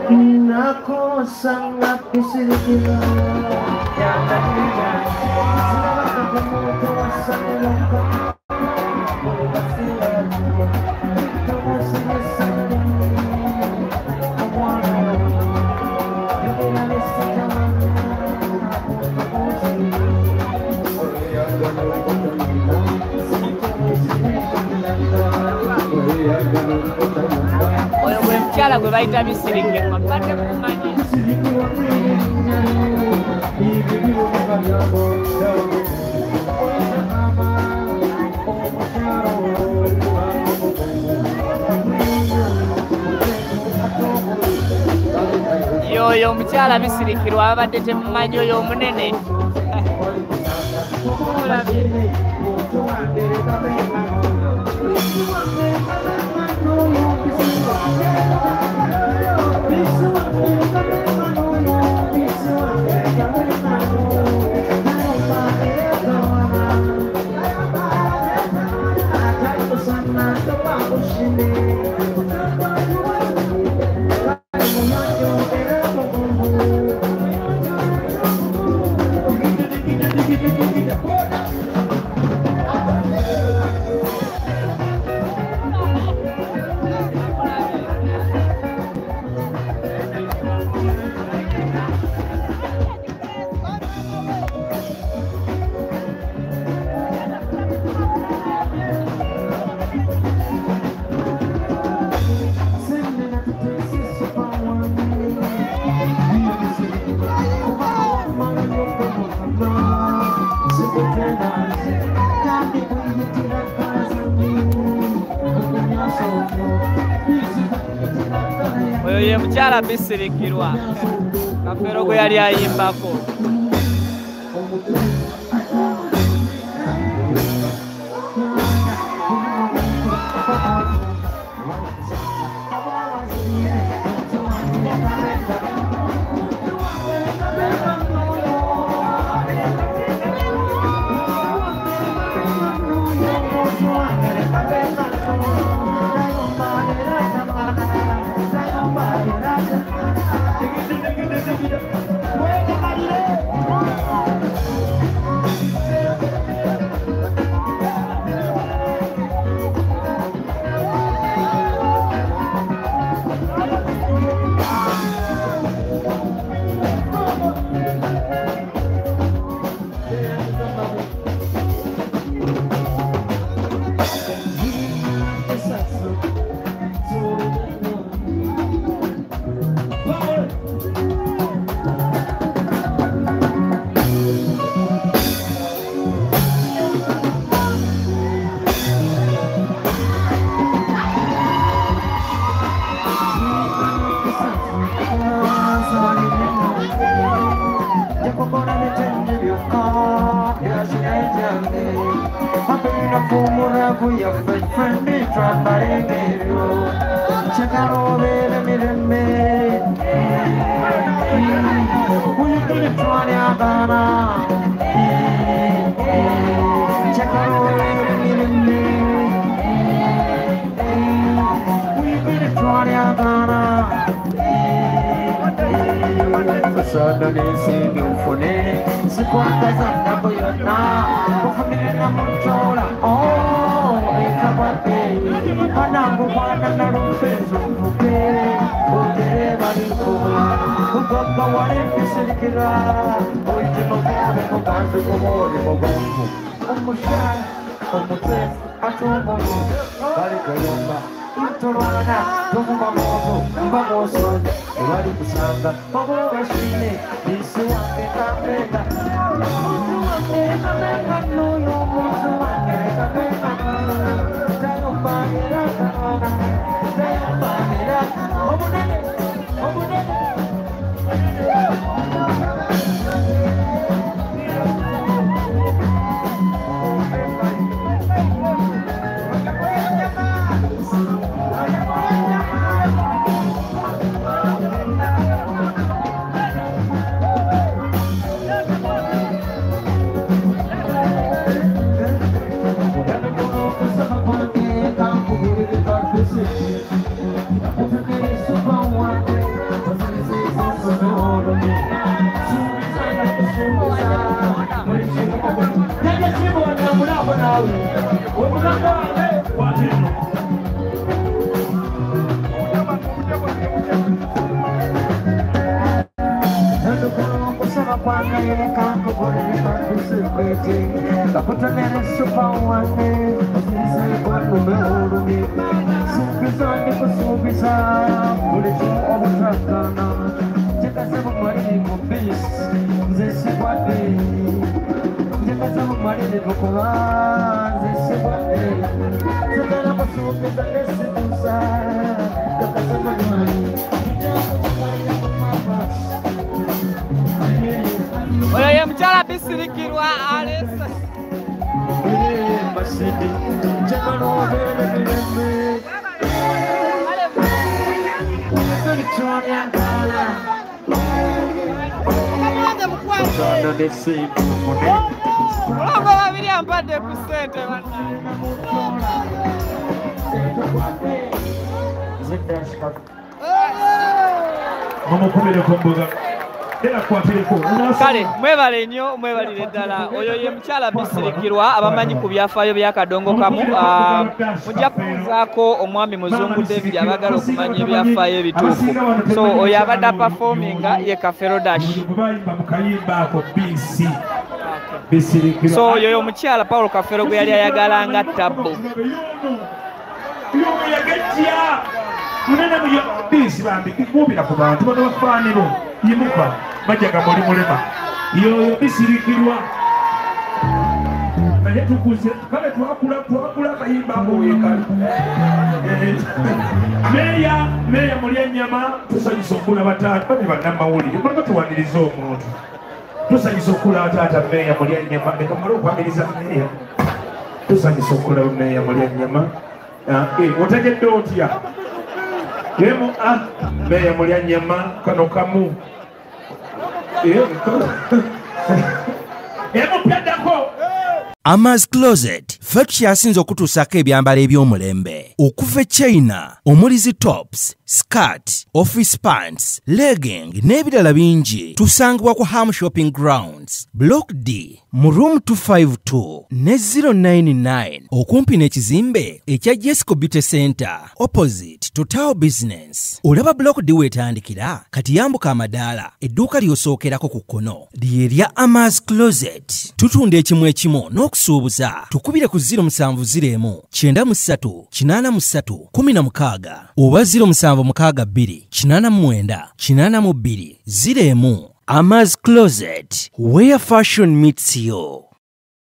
Aku sangat disikir yang tadinya selalu ketemu kuasa lengkap pasti lagi kamu selesai oyo gwe mukyala gwe bayita bisirike mbadde mumanyi yoyo omukyala bisirikirwa abadde temumanyi oyo omunene oyo ye mukyala bisirikirwa kafeero gwe yali ayimbako Oyo ye mukyala bisirikirwa Alesa. Olongo babiri ampadde ku ssente kale mwebale nnyo mwebalire ddala oyo ye mukyala bisirikirwa abamanyi ku byafaayo bya Kadongo Kamu mujja kubuuzaako omwami Muzungu David abagala okumanya ebyafaayo ebituufu so oyo abadde performinga ye Kafero Dash so oyo omukyala Paulo Kafero gwe yali ayagalanga tabbo munene muyo bisi bambi kubira ku bantu bano bafaniro yimuka bajaga muri mulema yo bisirikirwa naye tukuze kale twakula kayimba muyekali meya mulya ennyama tusanyisa okula bataata bane bannamawulire kulaba tuwaniriza omuntu tusanyisa okula bataata meya mulya ennyama leka mala okwaniriza meya tusanyisa okula meya mulya ennyama otegedde otya Yemo meya mulya nyama kano kamu. Yemo pyadako. Ama's Closet ffe tukyasinza okutuusako ebyambalo eby'omulembe okuva China omulizi tops skirt office pants legging n'ebirala bingi tusangibwa ku Ham Shopping Grounds Block D mu room 252 ne 099 okumpi n'ekizimbe ekya Jesco Beauty Center opposite to Tower Business. Olaba Block D wetandikira kati yambuka amadaala edduuka ly'osookerako ku kkono lyerya Ama's Closet. Tutunda ekimu ekimu n'okusuubuza tukubire ku 0701 93 83 16 oba 0762 89 82 01. Ama's Closet, where fashion meets you.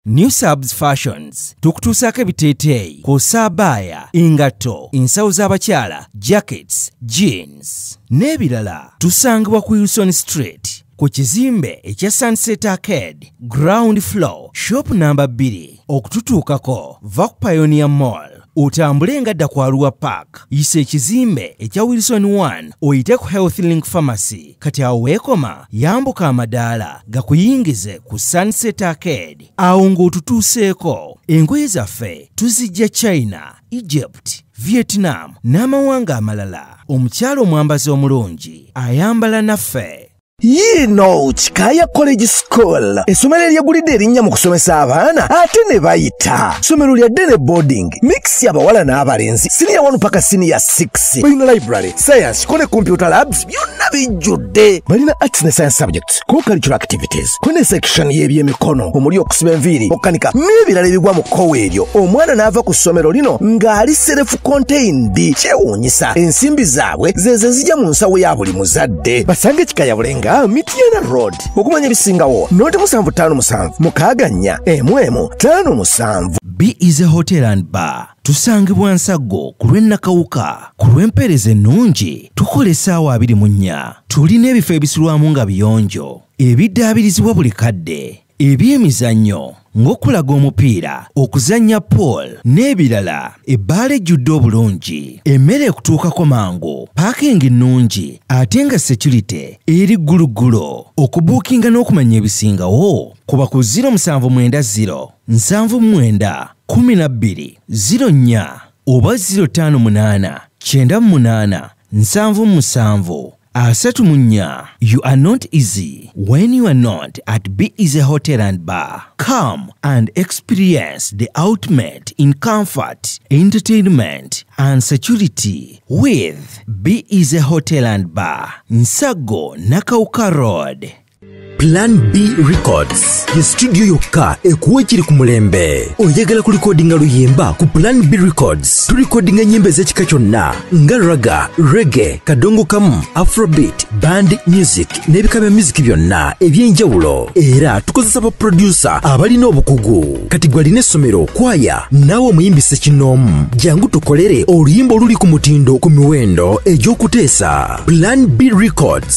New Subs Fashions tukutuusako ebiteeteeyi kw'ossa abaya engatto ensawo z'abakyala jackets jeans n'ebirala tusangibwa ku Wilson Street ku kizimbe ekya Sunset Arcade ground floor shop number 2 okututuukako va ku Pioneer Mall otambule ngadda ku Arua Park yise ekizimbe ekya Wilson 1 oyite ku Health Link Pharmacy kati awo weekoma yambuka amadaala gakuyingize ku Sunset Arcade awo ng'otutuuseeko engoye zaffe tuzijja China, Egypt, Vietnam n'amawanga amalala. Omukyala omwambazi omulungi ayambala naffe. Yino Chikaya College School essomero eryagulidde erinnya mu kusomesa abaana ate ne bayita ssomero lya Dene boarding mix y'abawala n'abalenzi senior 1 paka senior 6 balina library science kone computer labs byonna bijjudde balina arts ne science subjects co-curricular activities kone section y'ebyemikono omuli okusiba enviiri okukanika n'ebirala ebigwa mu kkowe eryo omwana n'ava ku ssomero lino ng'ali self contained kyewuunyisa ensimbi zaabwe zeze zijja mu nsawo ya buli muzadde basange Chikaya Bulenga Mitiana Road okumanya ebisingawo noti 757 mukaganya emwemu 57. B is a hotel and bar tusangibwa Nsago ku lw'Ennakawuka ku lw'empeereza ennungi tukola essaawa 24 tulina ebifo ebisulwamu nga biyonjo ebiddaabirizibwa buli kadde ebyemizannyo ng'okulaga omupiira okuzannya pool n'ebirala ebbaala ejjudde obulungi emmere ekutuukako mangu paakingi nnungi ate nga security eri gguluggulo okubuukinga n'okumanya ebisingawo kuba ku 0790 79 12 04 oba 058 98 77 34. You are not easy when you are not at Be Easy Hotel and Bar. Come and experience the ultimate in comfort, entertainment, and security with Be Easy Hotel and Bar, Nsago Nakauka Road. Plan B Records ye studio yokka ekuwa ekiri ku mulembe. Oyagala ku recordinga luyimba ku Plan B Records. Tu recordinga nyimbe z'ekika kyonna nga raga, reggae, kadongo kamu, afrobeat, band music n'ebika bya music byonna eby'enjawulo. Era tukozesa ba producer abalina obukugu. Kati gwalina essomero kwaya naawe omuyimbise kinoomu. Jangu tukolere oluyimba oluli ku mutindo ku miwendo egy'okuteesa. Plan B Records.